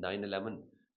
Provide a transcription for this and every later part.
9/11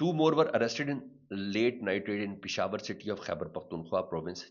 2 more were arrested in late night raid in Peshawar city of Khyber Pakhtunkhwa province.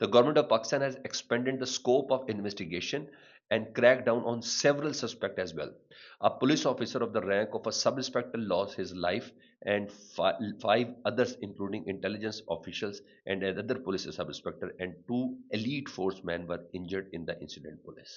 The government of Pakistan has expanded the scope of investigation and cracked down on several suspects as well. A police officer of the rank of a sub-inspector lost his life and 5 others including intelligence officials and another police sub-inspector and 2 elite force men were injured in the incident police.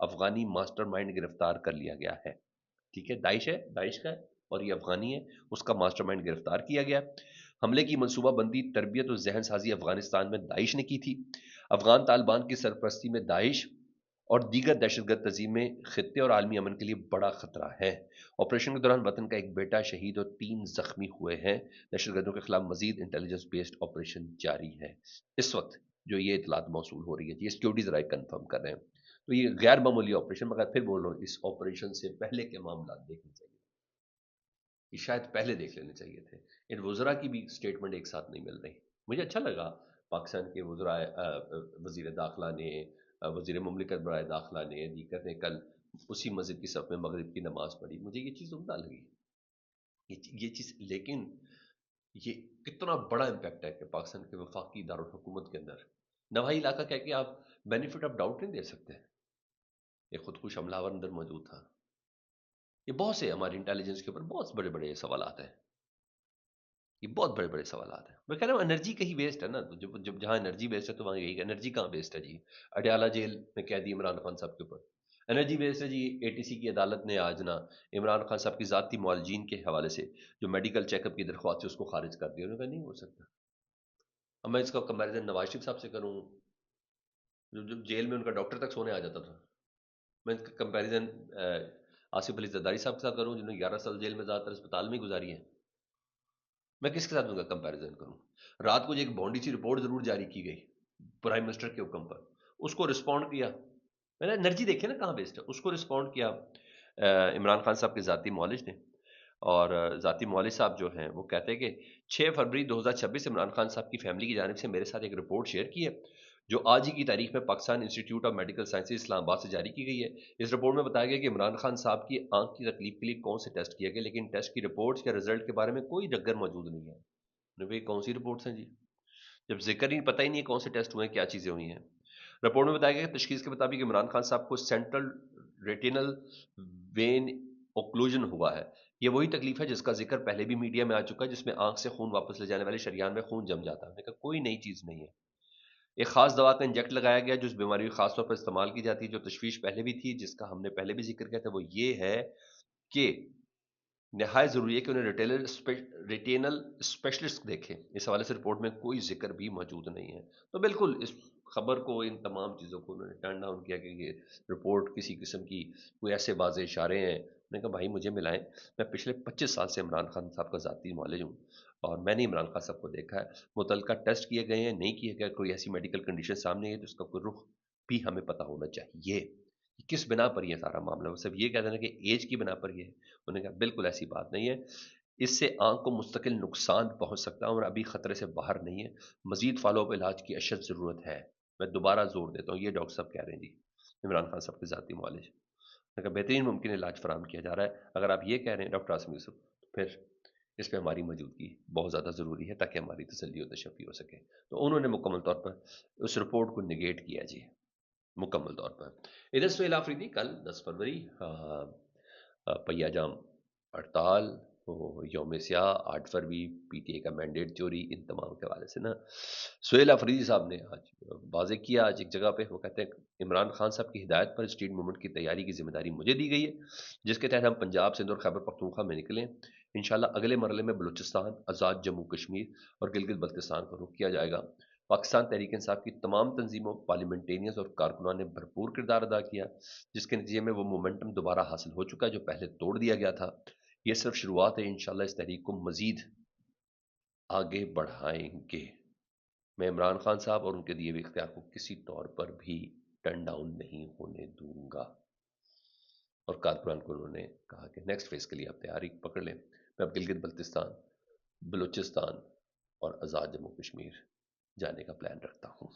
Afghani master mind گرفتار کر لیا گیا ہے. ٹھیک ہے، داعش کا ہے اور یہ افغانی ہے، اس کا ماسٹر مائنڈ گرفتار کیا گیا. حملے کی منصوبہ بندی، تربیت اور ذہن سازی افغانستان میں داعش نے کی تھی. افغان طالبان کی سرپرستی میں داعش اور دیگر دہشت گرد تنظیمیں خطے اور عالمی امن کے لیے بڑا خطرہ ہے. آپریشن کے دوران وطن کا ایک بیٹا شہید اور 3 زخمی ہوئے ہیں. دہشت گردوں کے خلاف مزید انٹیلیجنس بیسڈ آپریشن جاری ہے. اس وقت جو یہ اطلاعات موصول ہو رہی ہے، یہ سیکورٹی ذرائع کنفرم کر رہے ہیں، تو یہ غیر معمولی آپریشن، مگر پھر بول رہا ہوں اس آپریشن سے پہلے کے معاملات دیکھنے چاہیے، یہ شاید پہلے دیکھ لینے چاہیے تھے. ان وزراء کی بھی سٹیٹمنٹ ایک ساتھ نہیں مل رہی. مجھے اچھا لگا پاکستان کے وزراء، وزیر داخلہ نے، وزیر مملکت برائے داخلہ نے، دیگر نے کل اسی مسجد کی صف میں مغرب کی نماز پڑھی. مجھے یہ چیز عمدہ لگی، یہ چیز. لیکن یہ کتنا بڑا امپیکٹ ہے کہ پاکستان کے وفاقی دارالحکومت کے اندر نواحی علاقہ کہہ کے آپ بینیفٹ آف ڈاؤٹ نہیں دے سکتے. ایک خودکش حملہ آور اندر موجود تھا. یہ بہت سے ہماری انٹیلیجنس کے اوپر بہت بڑے بڑے سوالات ہیں، یہ بہت بڑے بڑے سوالات ہیں. میں کہہ رہا ہوں انرجی کہیں ویسٹ ہے نا، تو جب جہاں انرجی ویسٹ ہے تو وہاں یہی انرجی کہاں ویسٹ ہے جی. اڈیالہ جیل میں قیدی عمران خان صاحب کے اوپر انرجی ویسٹ ہے جی. اے ٹی سی کی عدالت نے آج نا عمران خان صاحب کی ذاتی معالجین کے حوالے سے جو میڈیکل چیک اپ کی درخواست ہے اس کو خارج کر دیا. انہوں نے کہا نہیں ہو سکتا. اب میں اس کا کمپیریزن نواز شریف صاحب سے کروں، جو جیل میں ان کا ڈاکٹر تک سونے آ جاتا تھا. میں اس کا کمپیریزن آصف علی زرداری صاحب کے ساتھ کروں جنہوں نے 11 سال جیل میں زیادہ تر اسپتال میں گزاری ہے. میں کس کے ساتھ ان کا کمپیریزن کروں؟ رات کو جو ایک بونڈی سی رپورٹ ضرور جاری کی گئی پرائم منسٹر کے حکم پر، اس کو رسپونڈ کیا. میں نے انرجی دیکھے نا کہاں بیسٹ ہے، اس کو رسپونڈ کیا عمران خان صاحب کے ذاتی معالج نے. اور ذاتی معالج صاحب جو ہیں وہ کہتے ہیں کہ 6 فروری 2026 عمران خان صاحب کی فیملی کی جانب سے میرے ساتھ ایک رپورٹ شیئر کی ہے جو آج ہی کی تاریخ میں Pakistan institute of medical sciences Islamabad سے جاری کی گئی ہے. اس رپورٹ میں بتایا گیا کہ عمران خان صاحب کی آنکھ کی تکلیف کے لیے کون سے ٹیسٹ کیا گیا، لیکن ٹیسٹ کی رپورٹس یا رزلٹ کے بارے میں کوئی ڈگر موجود نہیں ہے. بھائی کون سی رپورٹس ہیں جی، جب ذکر ہی پتہ ہی نہیں کون سے ٹیسٹ ہوئے ہیں، کیا چیزیں ہوئی ہیں. رپورٹ میں بتایا گیا کہ تشخیص کے مطابق عمران خان صاحب کو سینٹرل ریٹینل وین اوکلوژن ہوا ہے. یہ وہی تکلیف ہے جس کا ذکر پہلے بھی میڈیا میں آ چکا ہے، جس میں آنکھ سے خون واپس لے جانے والے شریان میں خون جم جاتا ہے. میں کہا کوئی نئی چیز نہیں ہے. ایک خاص دوا کا انجیکٹ لگایا گیا جو اس بیماری میں خاص طور پر استعمال کی جاتی ہے. جو تشویش پہلے بھی تھی، جس کا ہم نے پہلے بھی ذکر کیا تھا، وہ یہ ہے کہ نہایت ضروری ہے کہ انہیں ریٹینل اسپیشلسٹ دیکھیں. اس حوالے سے رپورٹ میں کوئی ذکر بھی موجود نہیں ہے. تو بالکل اس خبر کو، ان تمام چیزوں کو انہوں نے ٹرن ڈاؤن کیا کہ یہ رپورٹ کسی قسم کی کوئی ایسے واضح اشارے ہیں. میں نے کہا بھائی مجھے ملائیں، میں پچھلے 25 سال سے عمران خان صاحب کا ذاتی معالج ہوں اور میں نے عمران خان صاحب کو دیکھا ہے. متعلقہ ٹیسٹ کیے گئے ہیں، نہیں کیے گئے، کوئی ایسی میڈیکل کنڈیشن سامنے ہے تو اس کا کوئی رخ بھی ہمیں پتہ ہونا چاہیے. کس بنا پر یہ سارا معاملہ، وہ صرف یہ کہہ دینا کہ ایج کی بنا پر یہ ہے. انہوں نے کہا بالکل ایسی بات نہیں ہے، اس سے آنکھ کو مستقل نقصان پہنچ سکتا ہے اور ابھی خطرے سے باہر نہیں ہے، مزید فالو اپ علاج کی اشد ضرورت ہے. میں دوبارہ زور دیتا ہوں، یہ ڈاکٹر صاحب کہہ رہے ہیں جی، عمران خان صاحب کے ذاتی معالج. میں کہا بہترین ممکن علاج فراہم کیا جا رہا ہے. اگر آپ یہ کہہ رہے ہیں ڈاکٹر عاصم یوسف، تو پھر اس پہ ہماری موجودگی بہت زیادہ ضروری ہے تاکہ ہماری تسلی و تشفی ہو سکے. تو انہوں نے مکمل طور پر اس رپورٹ کو نگیٹ کیا جی، مکمل طور پر. ادھر سہیل آفریدی کل 10 فروری پیا جام ہڑتال، یوم سیاہ، 8 فروری پی ٹی اے کا مینڈیٹ چوری، ان تمام کے حوالے سے نا سہیل آفریدی صاحب نے آج واضح کیا آج ایک جگہ پہ. وہ کہتے ہیں عمران خان صاحب کی ہدایت پر اسٹریٹ موومنٹ کی تیاری کی ذمہ داری مجھے دی گئی ہے، جس کے تحت ہم پنجاب، سندھ اور خیبر پختونخوا میں نکلیں. انشاءاللہ اگلے مرحلے میں بلوچستان، آزاد جموں کشمیر اور گلگت بلتستان کو رخ کیا جائے گا. پاکستان تحریک انصاف کی تمام تنظیموں، پارلیمنٹینئرز اور کارکنان نے بھرپور کردار ادا کیا، جس کے نتیجے میں وہ مومنٹم دوبارہ حاصل ہو چکا ہے جو پہلے توڑ دیا گیا تھا. یہ صرف شروعات ہے، انشاءاللہ اس تحریک کو مزید آگے بڑھائیں گے. میں عمران خان صاحب اور ان کے دیے ہوئے اختیار کو کسی طور پر بھی ٹرن ڈاؤن نہیں ہونے دوں گا. اور کارکنان کو انہوں نے کہا کہ نیکسٹ فیز کے لیے آپ تیاری پکڑ لیں. میں اب گلگت بلتستان، بلوچستان اور آزاد جموں کشمیر جانے کا پلان رکھتا ہوں.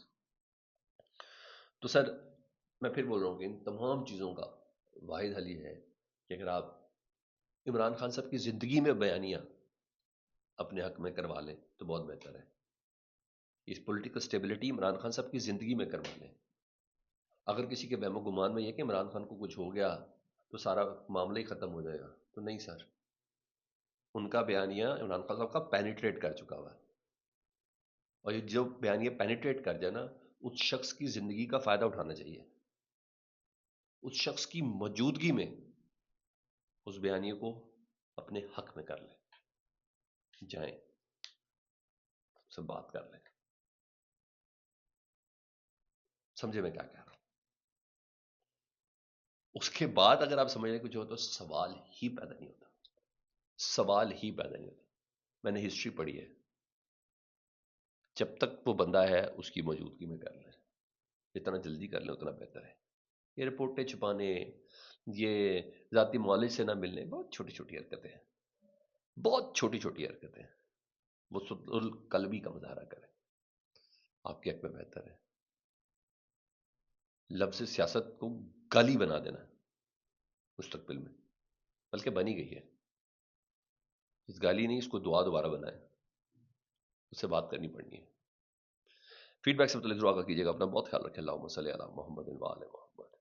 تو سر میں پھر بول رہا ہوں کہ ان تمام چیزوں کا واحد حل یہ ہے کہ اگر آپ عمران خان صاحب کی زندگی میں بیانیاں اپنے حق میں کروا لیں تو بہت بہتر ہے. اس پولیٹیکل سٹیبلٹی عمران خان صاحب کی زندگی میں کروا لیں. اگر کسی کے وہم و گمان میں یہ کہ عمران خان کو کچھ ہو گیا تو سارا معاملہ ہی ختم ہو جائے گا، تو نہیں سر. ان کا بیانیہ عمران خان صاحب کا پینیٹریٹ کر چکا ہوا ہے، اور یہ جو بیانیہ پینیٹریٹ کر جائے نا، اس شخص کی زندگی کا فائدہ اٹھانا چاہیے. اس شخص کی موجودگی میں اس بیانیے کو اپنے حق میں کر لیں، جائیں سے بات کر لیں. سمجھے میں کیا کہہ رہا ہوں؟ اس کے بعد اگر آپ سمجھ لیں کچھ ہو تو سوال ہی پیدا نہیں ہوتا، سوال ہی پیدا نہیں ہوتا. میں نے ہسٹری پڑھی ہے، جب تک وہ بندہ ہے اس کی موجودگی میں کر لیں، جتنا جلدی کر لیں اتنا بہتر ہے. یہ رپورٹیں چھپانے، یہ ذاتی معالج سے نہ ملنے، بہت چھوٹی چھوٹی حرکتیں ہیں، بہت چھوٹی چھوٹی حرکتیں ہیں. وہ القلبی کا مظاہرہ کریں، آپ کے حق میں بہتر ہے. لفظ سیاست کو گالی بنا دینا مستقبل میں، بلکہ بنی گئی ہے. اس گالی نہیں، اس کو دعا دوبارہ بنائیں، اس سے بات کرنی پڑنی ہے. فیڈ بیک سے متعلق ضرور آگاہ کیجیے گا. اپنا بہت خیال رکھیں. اللہم صلی علی محمد و آل محمد.